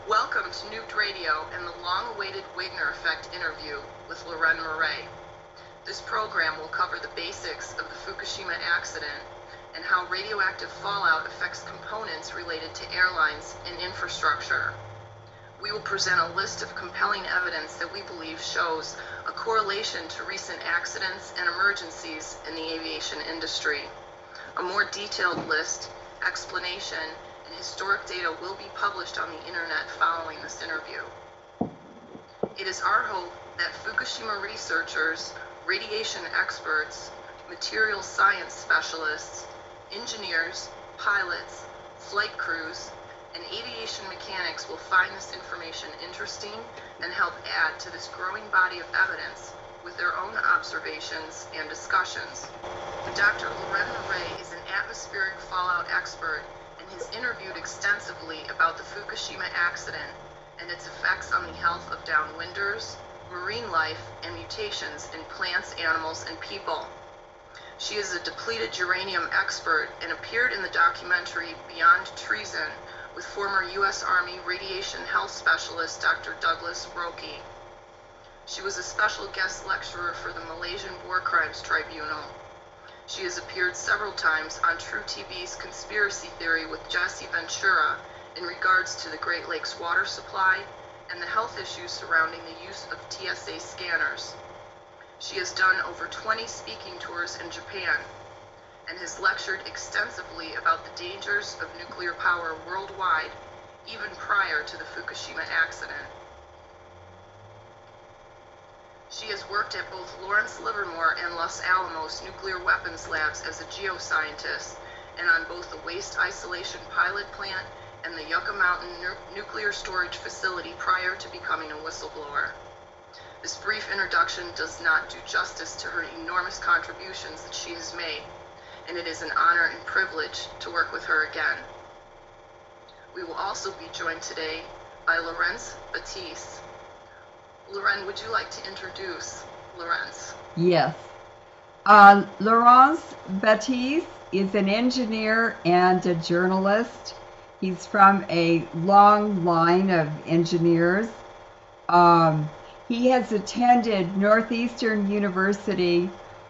Welcome to Nuked Radio and the long-awaited Wigner Effect interview with Leuren Moret. This program will cover the basics of the Fukushima accident and how radioactive fallout affects components related to airlines and infrastructure. We will present a list of compelling evidence that we believe shows a correlation to recent accidents and emergencies in the aviation industry. A more detailed list, explanation, and historic data will be published on the internet following this interview. It is our hope that Fukushima researchers, radiation experts, material science specialists, engineers, pilots, flight crews, and aviation mechanics will find this information interesting and help add to this growing body of evidence with their own observations and discussions. Dr. Leuren Moret is an atmospheric fallout expert and has interviewed extensively about the Fukushima accident and its effects on the health of downwinders, marine life, and mutations in plants, animals, and people. She is a depleted uranium expert and appeared in the documentary Beyond Treason with former U.S. Army radiation health specialist Dr. Douglas Roque. She was a special guest lecturer for the Malaysian War Crimes Tribunal. She has appeared several times on True TV's Conspiracy Theory with Jesse Ventura in regards to the Great Lakes water supply and the health issues surrounding the use of TSA scanners. She has done over 20 speaking tours in Japan and has lectured extensively about the dangers of nuclear power worldwide, even prior to the Fukushima accident. She has worked at both Lawrence Livermore and Los Alamos nuclear weapons labs as a geoscientist and on both the waste isolation pilot plant and the Yucca Mountain nuclear storage facility prior to becoming a whistleblower. This brief introduction does not do justice to her enormous contributions that she has made, and it is an honor and privilege to work with her again. We will also be joined today by Laurence Battis. Leuren, would you like to introduce Laurence? Yes. Laurence Battis is an engineer and a journalist. He's from a long line of engineers. He has attended Northeastern University,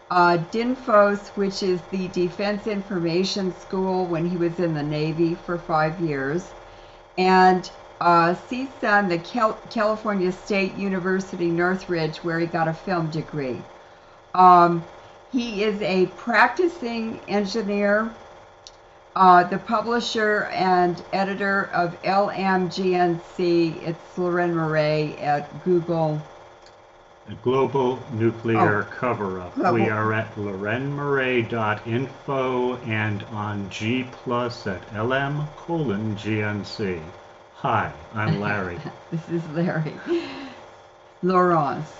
DINFOS, which is the Defense Information School, when he was in the Navy for 5 years, and CSUN, the California State University Northridge, where he got a film degree. He is a practicing engineer, the publisher and editor of LMGNC. It's Leuren Moret at Google. A global nuclear cover-up. We are at leurenmoret.info and on G+ at LM:GNC. Hi, I'm Larry. This is Larry. Laurence.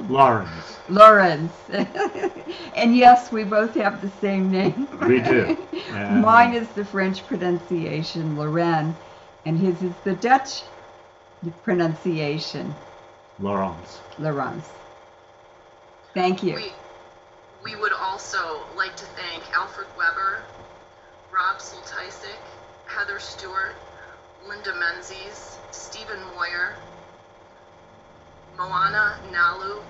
Lawrence. And yes, we both have the same name. We do. Mine is the French pronunciation, Leuren, and his is the Dutch pronunciation, Laurence. Thank you. We would also like to thank Alfred Weber, Rob Soltysik, Heather Stewart, Linda Menzies, Stephen Moyer, Moana Nalu,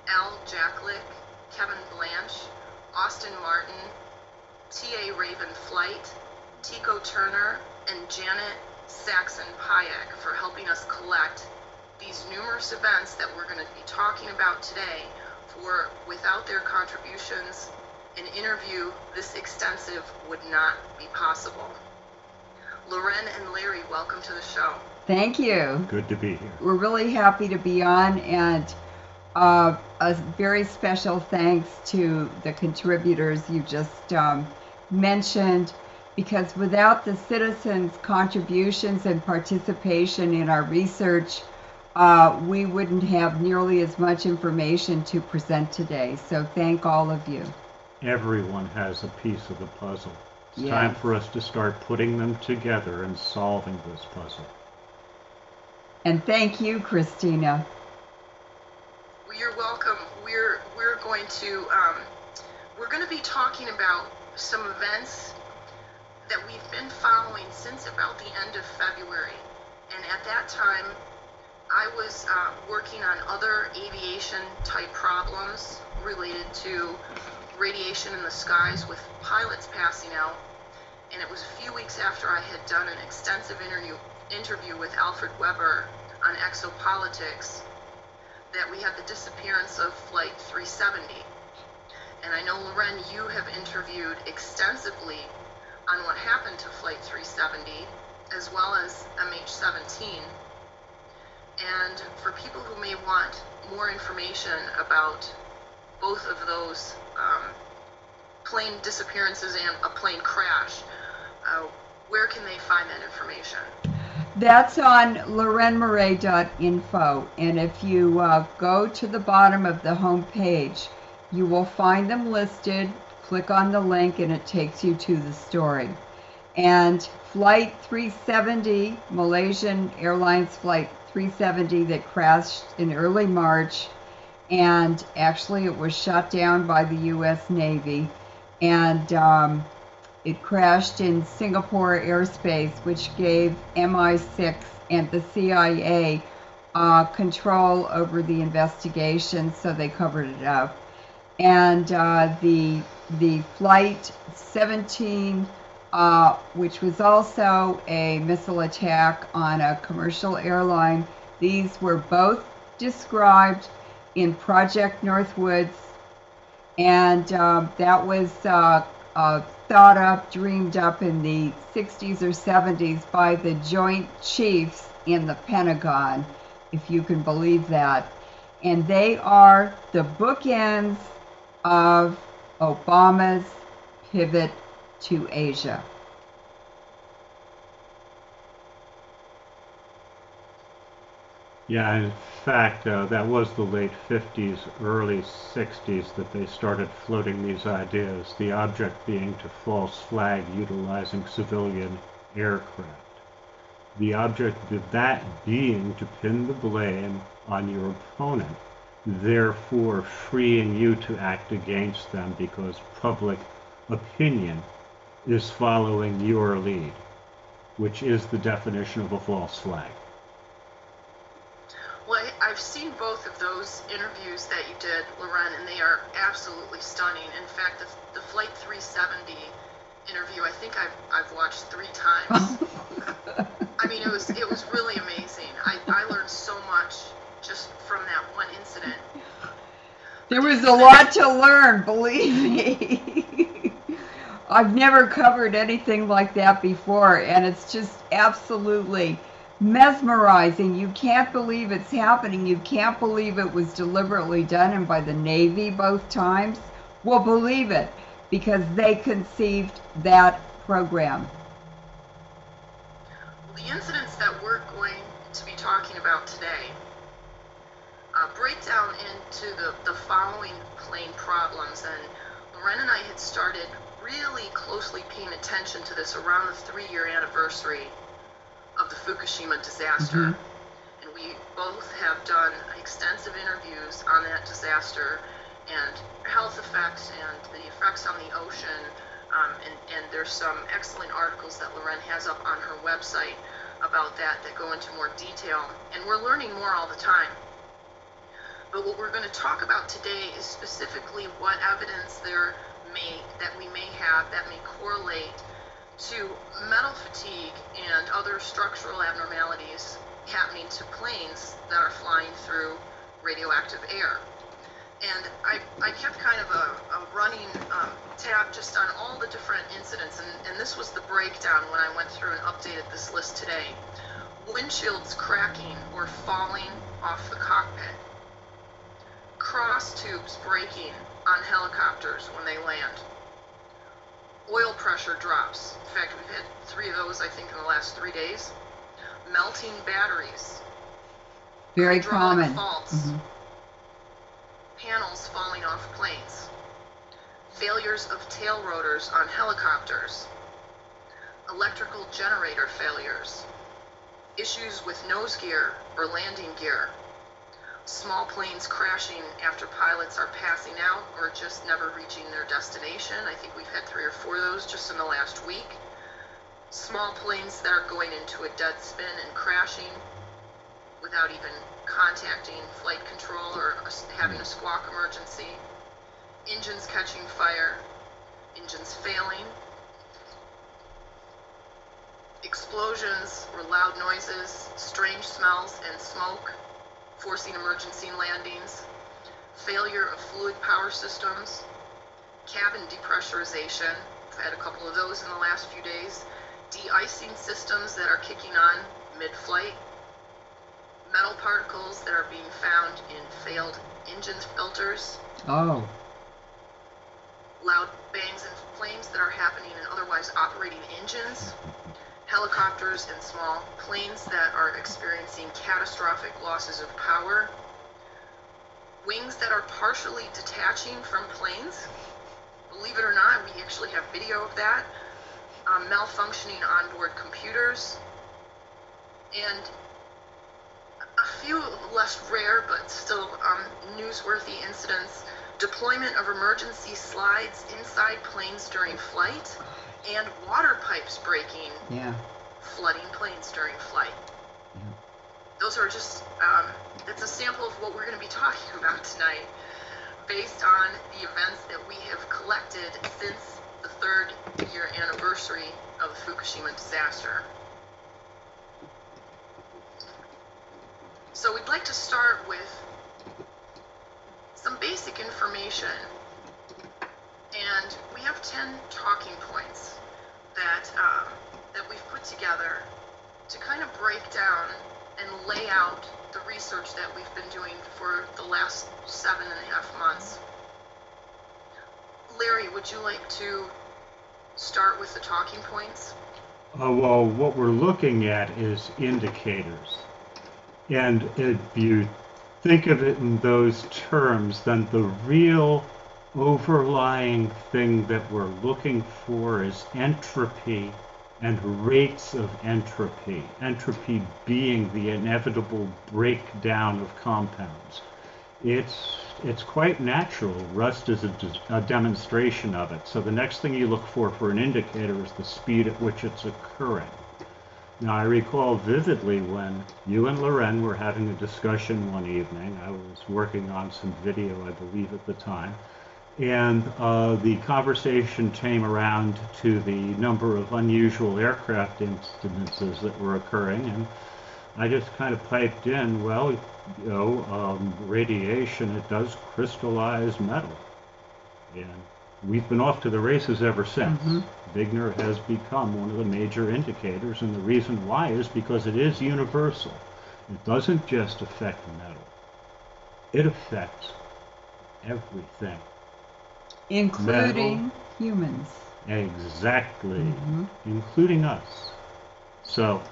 Al Jacklick, Kevin Blanche, Austin Martin, T.A. Raven Flight, Tico Turner, and Janet Saxon Payek for helping us collect these numerous events that we're going to be talking about today. For without their contributions, an interview this extensive would not be possible. Leuren and Larry, welcome to the show. Thank you. Good to be here. We're really happy to be on, and a very special thanks to the contributors you just mentioned, because without the citizens' contributions and participation in our research, we wouldn't have nearly as much information to present today. So thank all of you. Everyone has a piece of the puzzle. It's Yes. time for us to start putting them together and solving this puzzle. And thank you, Christina. Well, you're welcome. We're going to be talking about some events that we've been following since about the end of February. And at that time, I was working on other aviation type problems related to radiation in the skies with pilots passing out. And it was a few weeks after I had done an extensive interview with Alfred Weber on exopolitics that we had the disappearance of Flight 370. And I know, Leuren, you have interviewed extensively on what happened to Flight 370, as well as MH17. And for people who may want more information about both of those plane disappearances and a plane crash, where can they find that information? That's on LeurenMoret.info, and if you go to the bottom of the home page, you will find them listed. Click on the link and it takes you to the story. And Flight 370, Malaysian Airlines Flight 370 that crashed in early March, and actually it was shot down by the U.S. Navy, and it crashed in Singapore airspace, which gave MI6 and the CIA control over the investigation, so they covered it up. And the Flight 17, which was also a missile attack on a commercial airline, these were both described in Project Northwoods, and that was thought up, dreamed up in the 60s or 70s by the Joint Chiefs in the Pentagon, if you can believe that. And they are the bookends of Obama's pivot to Asia. Yeah, in fact, that was the late 50s, early 60s that they started floating these ideas, the object being to false flag utilizing civilian aircraft. The object of that being to pin the blame on your opponent, therefore freeing you to act against them because public opinion is following your lead, which is the definition of a false flag. Well, I've seen both of those interviews that you did, Leuren, and they are absolutely stunning. In fact, the Flight 370 interview, I think I've watched 3 times. I mean, it was really amazing. I learned so much just from that one incident. There was a lot to learn, believe me. I've never covered anything like that before, and it's just absolutely mesmerizing. You can't believe it's happening. You can't believe it was deliberately done, and by the Navy both times. Well, believe it, because they conceived that program. The incidents that we're going to be talking about today break down into the following plane problems, and Leuren and I had started really closely paying attention to this around the 3-year anniversary of the Fukushima disaster. And we both have done extensive interviews on that disaster and health effects and the effects on the ocean, and there's some excellent articles that Leuren has up on her website about that go into more detail, and we're learning more all the time. But what we're going to talk about today is specifically what evidence that we may have that may correlate to metal fatigue and other structural abnormalities happening to planes that are flying through radioactive air. And I kept kind of a running tab just on all the different incidents, and this was the breakdown when I went through and updated this list today. Windshields cracking or falling off the cockpit. Cross tubes breaking on helicopters when they land. Oil pressure drops. In fact, we've had 3 of those, I think, in the last 3 days. Melting batteries. Very hydraulic common. Faults. Panels falling off planes. Failures of tail rotors on helicopters. Electrical generator failures. Issues with nose gear or landing gear. Small planes crashing after pilots are passing out or just never reaching their destination. I think we've had 3 or 4 of those just in the last week. small planes that are going into a dead spin and crashing without even contacting flight control or having a squawk emergency, engines catching fire, engines failing, explosions or loud noises, strange smells and smoke, forcing emergency landings, failure of fluid power systems, cabin depressurization. I've had a couple of those in the last few days, de-icing systems that are kicking on mid-flight, metal particles that are being found in failed engine filters, Oh, loud bangs and flames that are happening in otherwise operating engines, helicopters and small planes that are experiencing catastrophic losses of power, wings that are partially detaching from planes. Believe it or not, we actually have video of that. Malfunctioning onboard computers, and a few less rare but still newsworthy incidents: deployment of emergency slides inside planes during flight, and water pipes breaking, yeah. flooding planes during flight. Yeah. Those are just, that's a sample of what we're going to be talking about tonight, based on the events that we have collected since the 3rd year anniversary of the Fukushima disaster. So we'd like to start with some basic information, and we have 10 talking points that we've put together to kind of break down and lay out the research that we've been doing for the last 7.5 months. Larry, would you like to start with the talking points? Well, what we're looking at is indicators. And if you think of it in those terms, then the real overlying thing that we're looking for is entropy and rates of entropy. Entropy being the inevitable breakdown of compounds. It's quite natural. Rust is a demonstration of it. So the next thing you look for an indicator is the speed at which it's occurring. Now, I recall vividly when you and Leuren were having a discussion one evening. I was working on some video, I believe, at the time. And the conversation came around to the number of unusual aircraft incidences that were occurring. And I just kind of piped in, well, radiation, it does crystallize metal. And we've been off to the races ever since. Mm-hmm. Wigner has become one of the major indicators, and the reason why is because it is universal. It doesn't just affect metal. It affects everything. Including metal, humans. Exactly. Mm-hmm. Including us. So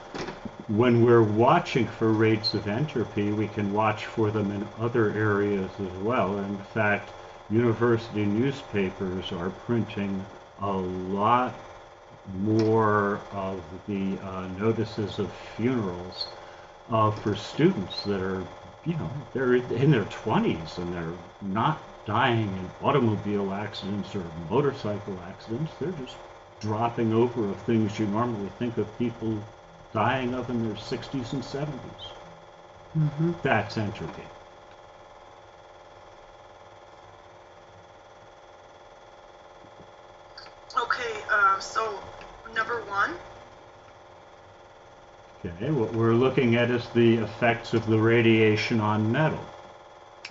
when we're watching for rates of entropy, we can watch for them in other areas as well. In fact, university newspapers are printing a lot more of the notices of funerals for students that are, they're in their 20s and they're not dying in automobile accidents or motorcycle accidents. They're just dropping over of things you normally think of people dying of in their 60s and 70s. Mm-hmm. That's entropy. Okay, so number 1. Okay, what we're looking at is the effects of the radiation on metal.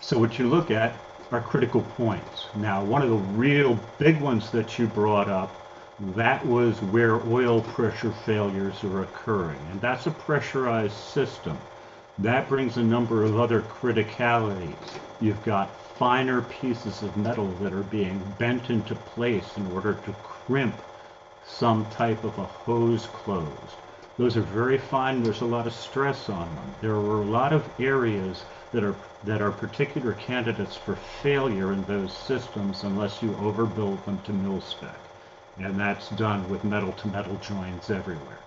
So what you look at are critical points. Now, one of the real big ones that you brought up, that was where oil pressure failures are occurring. And that's a pressurized system. That brings a number of other criticalities. You've got finer pieces of metal that are being bent into place in order to crimp some type of a hose closed. Those are very fine. There's a lot of stress on them. There are a lot of areas that are particular candidates for failure in those systems unless you overbuild them to mil spec. And that's done with metal-to-metal joins everywhere.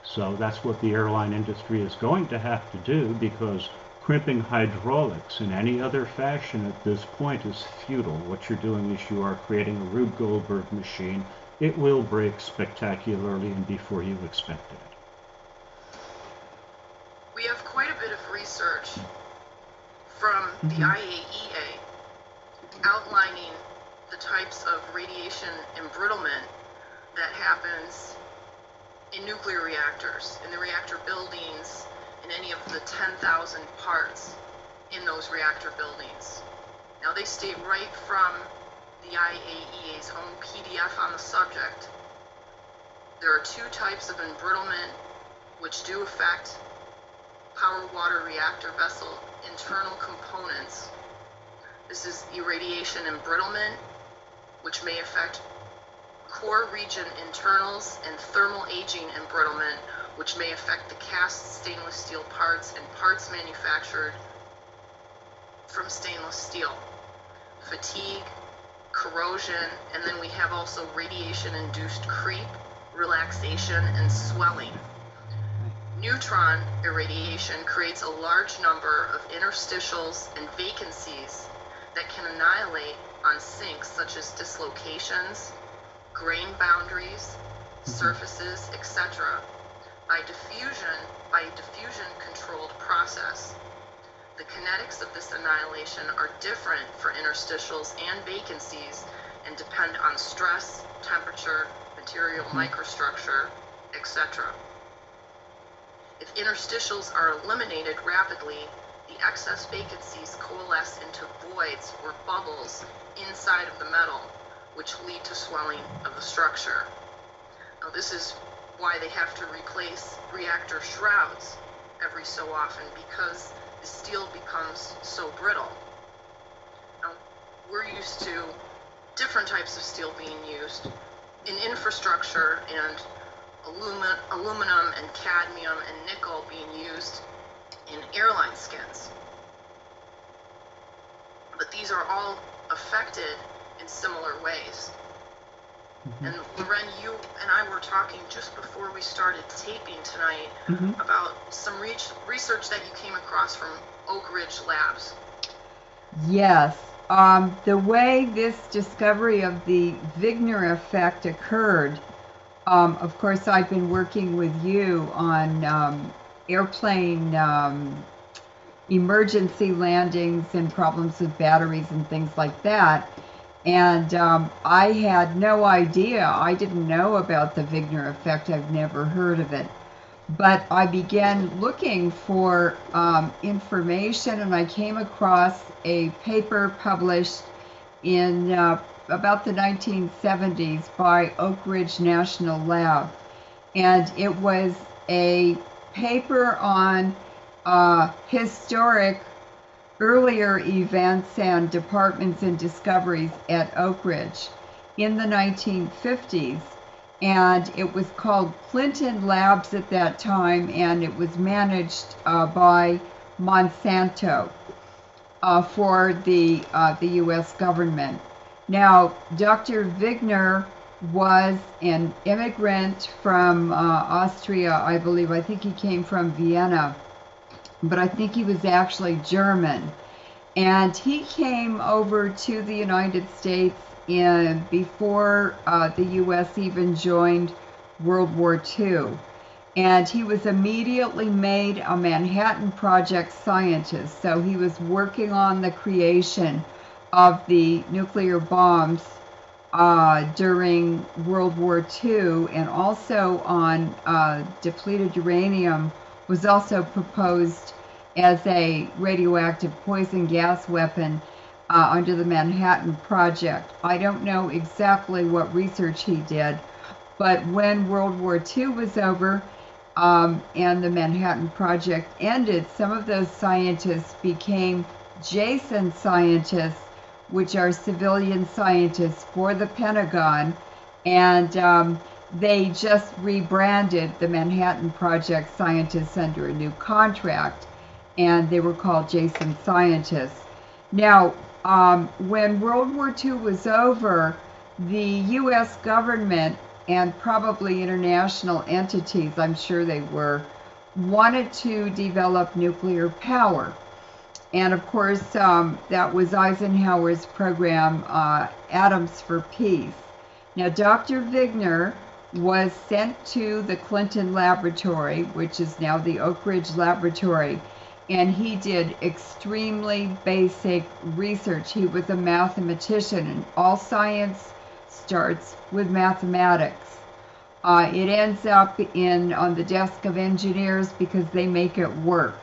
So that's what the airline industry is going to have to do, because crimping hydraulics in any other fashion at this point is futile. What you're doing is you are creating a Rube Goldberg machine it will break spectacularly and before you expect it. We have quite a bit of research from the IAEA outlining the types of radiation embrittlement that happens in nuclear reactors, in the reactor buildings, in any of the 10,000 parts in those reactor buildings. Now, they state right from the IAEA's own PDF on the subject, there are two types of embrittlement which do affect power water reactor vessel internal components. This is irradiation embrittlement, which may affect core region internals, and thermal aging embrittlement, which may affect the cast stainless steel parts and parts manufactured from stainless steel. Fatigue, corrosion, and then we have also radiation-induced creep, relaxation, and swelling. Neutron irradiation creates a large number of interstitials and vacancies that can annihilate on sinks such as dislocations, grain boundaries, surfaces, etc. by a diffusion-controlled process. The kinetics of this annihilation are different for interstitials and vacancies and depend on stress, temperature, material microstructure, etc. If interstitials are eliminated rapidly, the excess vacancies coalesce into voids or bubbles inside of the metal, which lead to swelling of the structure. Now, this is why they have to replace reactor shrouds every so often, because the steel becomes so brittle. Now, we're used to different types of steel being used in infrastructure, and aluminum and cadmium and nickel being used in airline skins. But these are all affected in similar ways. And Leuren, you and I were talking just before we started taping tonight about some research that you came across from Oak Ridge Labs. Yes. The way this discovery of the Wigner Effect occurred, of course, I've been working with you on airplane emergency landings and problems with batteries and things like that. And I had no idea. I didn't know about the Wigner Effect. I've never heard of it. But I began looking for information, and I came across a paper published in about the 1970s by Oak Ridge National Lab. And it was a paper on historic earlier events and departments and discoveries at Oak Ridge in the 1950s. And it was called Clinton Labs at that time, and it was managed by Monsanto for the U.S. government. Now, Dr. Wigner was an immigrant from Austria, I believe. I think he came from Vienna, but I think he was actually German. And he came over to the United States before the U.S. even joined World War II. And he was immediately made a Manhattan Project scientist. So he was working on the creation of the nuclear bombs during World War II, and also on depleted uranium was also proposed as a radioactive poison gas weapon under the Manhattan Project. I don't know exactly what research he did, but when World War II was over and the Manhattan Project ended, some of those scientists became JASON scientists, which are civilian scientists for the Pentagon, and they just rebranded the Manhattan Project scientists under a new contract, and they were called JASON scientists. Now, when World War II was over, the U.S. government and probably international entities, I'm sure they were, wanted to develop nuclear power. And of course, that was Eisenhower's program, Atoms for Peace. Now, Dr. Wigner was sent to the Clinton Laboratory, which is now the Oak Ridge Laboratory, and he did extremely basic research. He was a mathematician, and all science starts with mathematics. It ends up on the desk of engineers because they make it work.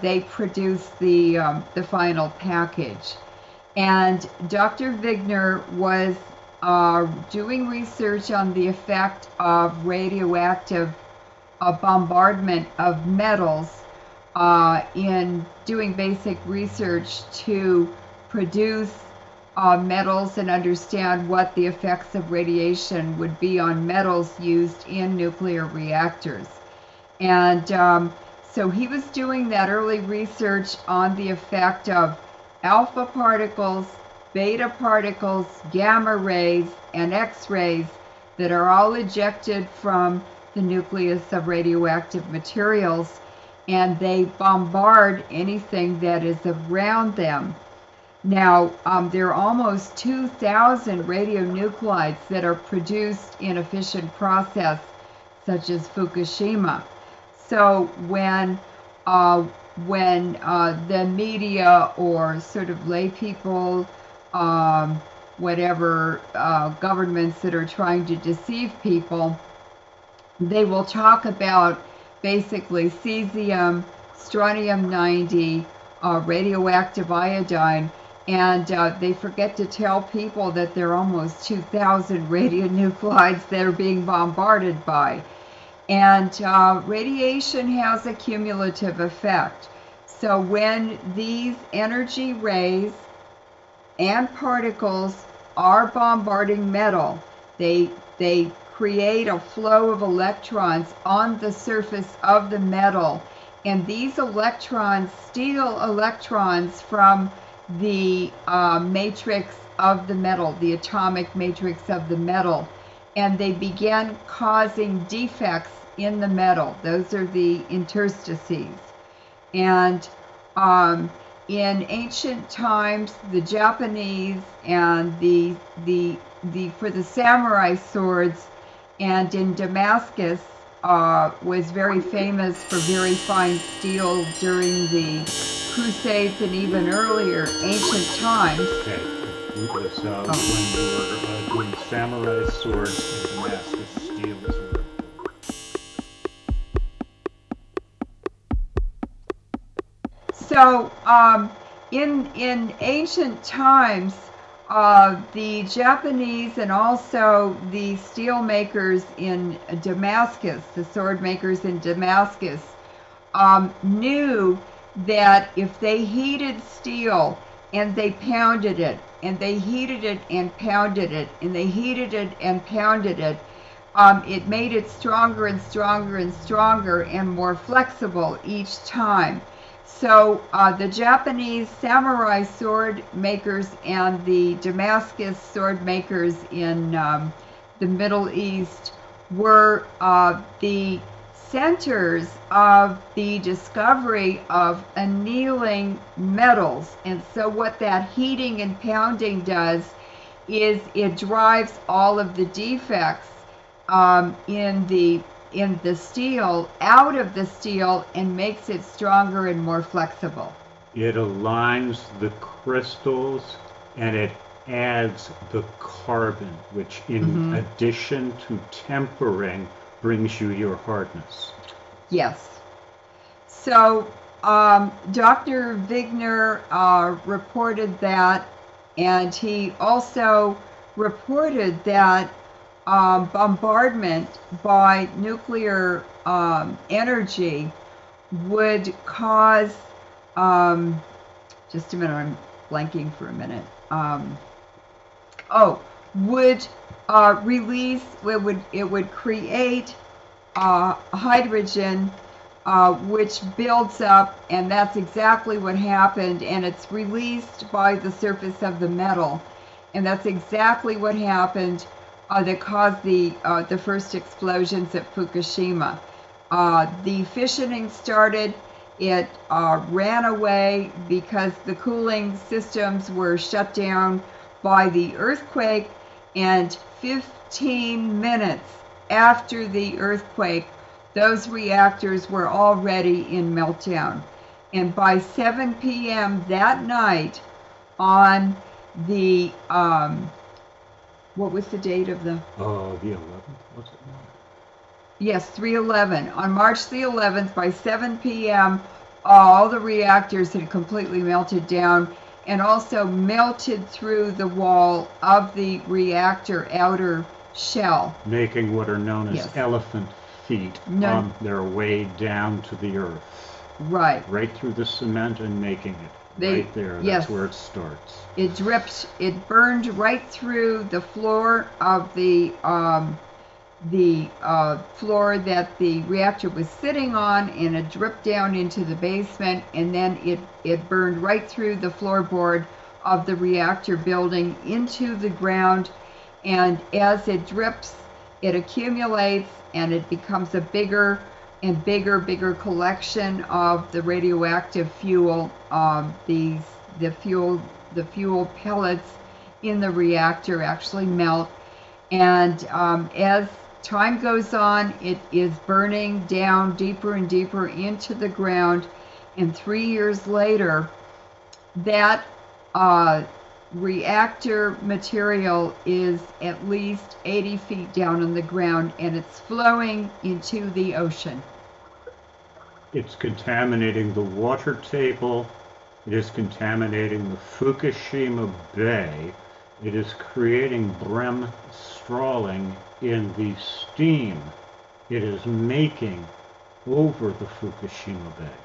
They produce the final package. And Dr. Wigner was doing research on the effect of radioactive bombardment of metals in doing basic research to produce metals and understand what the effects of radiation would be on metals used in nuclear reactors. And so he was doing that early research on the effect of alpha particles, beta particles, gamma rays, and X-rays that are all ejected from the nucleus of radioactive materials, and they bombard anything that is around them. Now, there are almost 2,000 radionuclides that are produced in a fission process, such as Fukushima. So when the media or sort of lay people, whatever governments that are trying to deceive people, they will talk about basically cesium, strontium-90, radioactive iodine, and they forget to tell people that there are almost 2,000 radionuclides that are being bombarded by. And radiation has a cumulative effect. So when these energy rays and particles are bombarding metal, they create a flow of electrons on the surface of the metal, and these electrons steal electrons from the matrix of the metal, the atomic matrix of the metal, and they begin causing defects in the metal. Those are the interstices. And in ancient times, the Japanese and for the samurai swords, and in Damascus was very famous for very fine steel during the Crusades and even earlier ancient times. Okay, it was when you were doing samurai swords in Damascus, steel is a word. So in ancient times, the Japanese and also the steel makers in Damascus, the sword makers in Damascus, knew that if they heated steel and they pounded it, and they heated it and pounded it, and they heated it and pounded it, it made it stronger and stronger and stronger and more flexible each time. So the Japanese samurai sword makers and the Damascus sword makers in the Middle East were the centers of the discovery of annealing metals. And so what that heating and pounding does is it drives all of the defects in the steel out of the steel and makes it stronger and more flexible. It aligns the crystals and it adds the carbon, which in addition to tempering brings you your hardness. Yes. So Dr. Wigner reported that, and he also reported that bombardment by nuclear energy would cause, just a minute, I'm blanking for a minute, would release, it would create hydrogen which builds up, and that's exactly what happened, and it's released by the surface of the metal, and that's exactly what happened that caused the first explosions at Fukushima. The fissioning started, it ran away because the cooling systems were shut down by the earthquake, and 15 minutes after the earthquake, those reactors were already in meltdown. And by 7 p.m. that night on the, what was the date of the? The 11th, was it? Yes, 3/11. On March the 11th, by 7 p.m., all the reactors had completely melted down and also melted through the wall of the reactor outer shell. Making what are known as Yes. elephant feet on their way down to the earth. Right. Right through the cement and making it. Right there. That's Yes. where it starts. It dripped, it burned right through the floor of the floor that the reactor was sitting on, and it dripped down into the basement, and then it burned right through the floorboard of the reactor building into the ground. And as it drips, it accumulates, and it becomes a bigger and bigger collection of the radioactive fuel. The fuel pellets in the reactor actually melt, and as time goes on, it is burning down deeper and deeper into the ground, and 3 years later, that reactor material is at least 80 feet down on the ground, and it's flowing into the ocean. It's contaminating the water table. It is contaminating the Fukushima Bay. It is creating brim strawing in the steam it is making over the Fukushima Bay.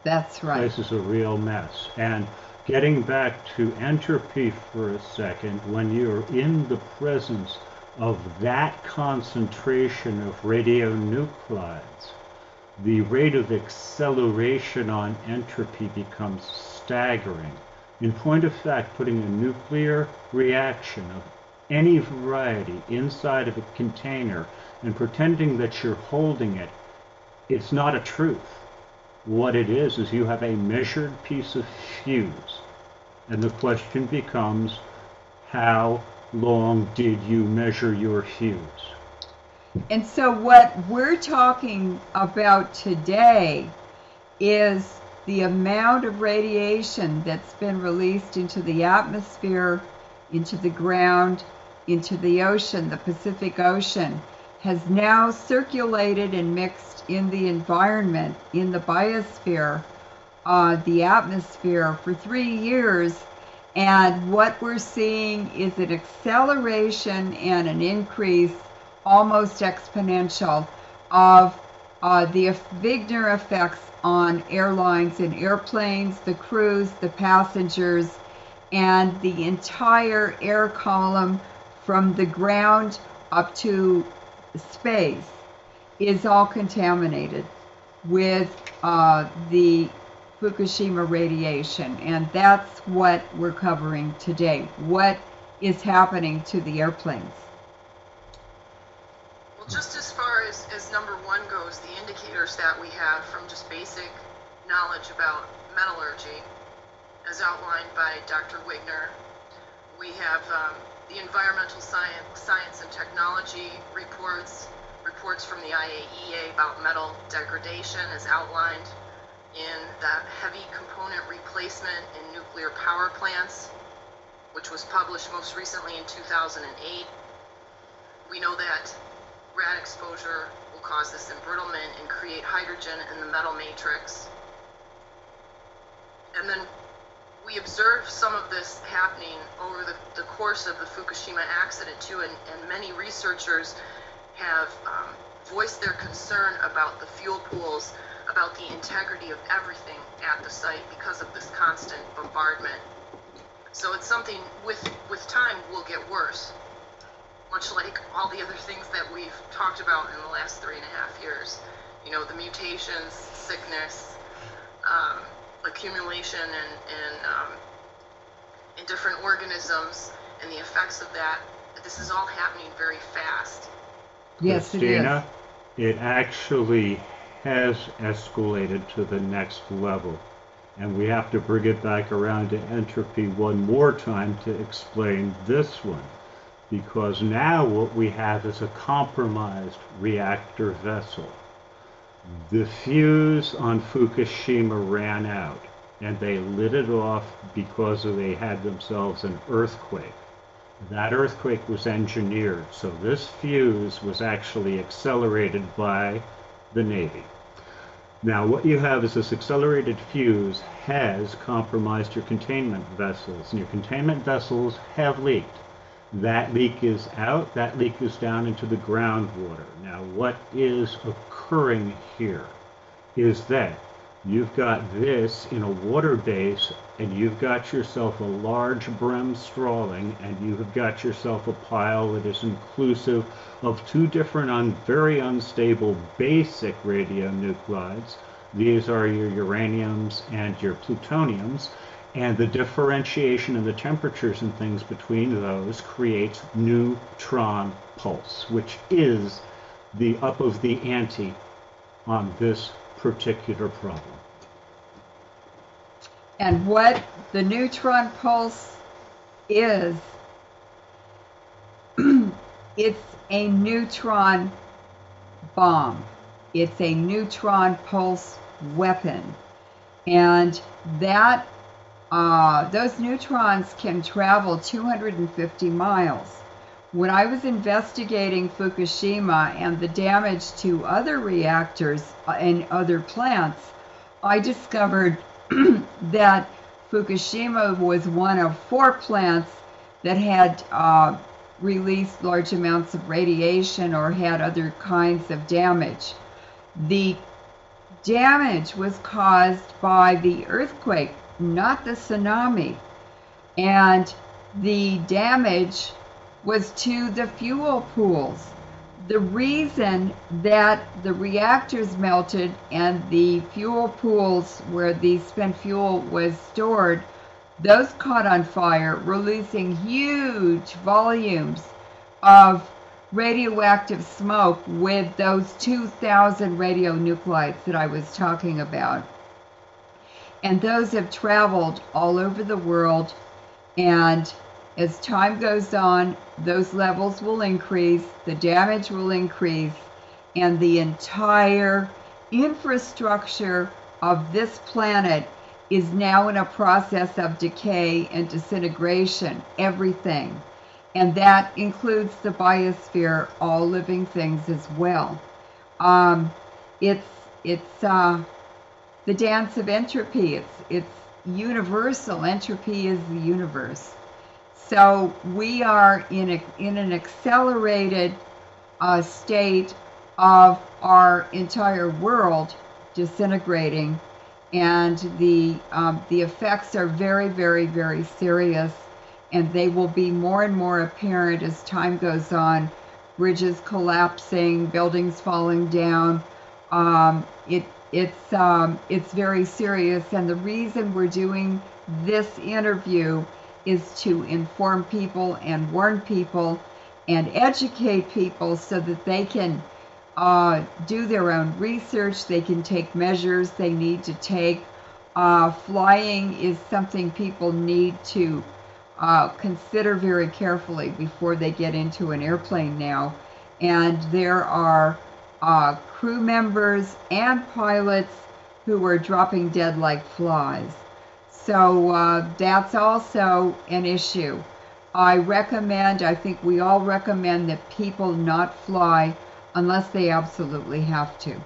That's right. This is a real mess. And getting back to entropy for a second, when you're in the presence of that concentration of radionuclides, the rate of acceleration on entropy becomes staggering. In point of fact, putting a nuclear reaction of any variety inside of a container and pretending that you're holding it, it's not a truth. What it is you have a measured piece of fuse. And the question becomes, how long did you measure your fuse? And so what we're talking about today is the amount of radiation that's been released into the atmosphere, into the ground, into the ocean. The Pacific Ocean has now circulated and mixed in the environment, in the biosphere, the atmosphere, for 3 years. And what we're seeing is an acceleration and an increase, almost exponential, of the Wigner effects on airlines and airplanes, the crews, the passengers, and the entire air column from the ground up to space is all contaminated with the Fukushima radiation. And that's what we're covering today. What is happening to the airplanes? Well, just as far as number one goes, the indicators that we have from just basic knowledge about metallurgy, as outlined by Dr. Wigner, we have the environmental science and technology reports from the IAEA about metal degradation as outlined in the heavy component replacement in nuclear power plants, which was published most recently in 2008. We know that rad exposure will cause this embrittlement and create hydrogen in the metal matrix. And then we observed some of this happening over the course of the Fukushima accident too, and many researchers have voiced their concern about the fuel pools, about the integrity of everything at the site because of this constant bombardment. So it's something with time will get worse, much like all the other things that we've talked about in the last 3.5 years. You know, the mutations, sickness, accumulation in different organisms, and the effects of that. This is all happening very fast. Yes, Christina, it is. It actually has escalated to the next level. And we have to bring it back around to entropy one more time to explain this one. because now what we have is a compromised reactor vessel. The fuse on Fukushima ran out, and they lit it off because they had themselves an earthquake. That earthquake was engineered, so this fuse was actually accelerated by the Navy. Now what you have is this accelerated fuse has compromised your containment vessels, and your containment vessels have leaked. That leak is out, that leak is down into the groundwater. Now what is occurring here is that you've got this in a water base, and you've got yourself a large brimstrawing, and you have got yourself a pile that is inclusive of two different very unstable basic radionuclides. These are your uraniums and your plutoniums, and the differentiation in the temperatures and things between those creates neutron pulse, which is the up of the ante on this particular problem. And what the neutron pulse is, it's a neutron bomb. It's a neutron pulse weapon. And that those neutrons can travel 250 miles. When I was investigating Fukushima and the damage to other reactors and other plants, I discovered that Fukushima was one of 4 plants that had released large amounts of radiation or had other kinds of damage. The damage was caused by the earthquake, not the tsunami. And the damage was to the fuel pools. The reason that the reactors melted and the fuel pools where the spent fuel was stored, those caught on fire, releasing huge volumes of radioactive smoke with those 2,000 radionuclides that I was talking about. And those have traveled all over the world, and as time goes on, those levels will increase, the damage will increase, and the entire infrastructure of this planet is now in a process of decay and disintegration, everything. And that includes the biosphere, all living things as well. It's the dance of entropy. It's universal. Entropy is the universe. So we are in an accelerated state of our entire world disintegrating, and the effects are very, very, very serious, and they will be more and more apparent as time goes on. Bridges collapsing, buildings falling down. It's very serious, and the reason we're doing this interview is to inform people and warn people and educate people so that they can do their own research, they can take measures they need to take. Flying is something people need to consider very carefully before they get into an airplane now. And there are crew members and pilots who are dropping dead like flies. So that's also an issue. I think we all recommend that people not fly unless they absolutely have to.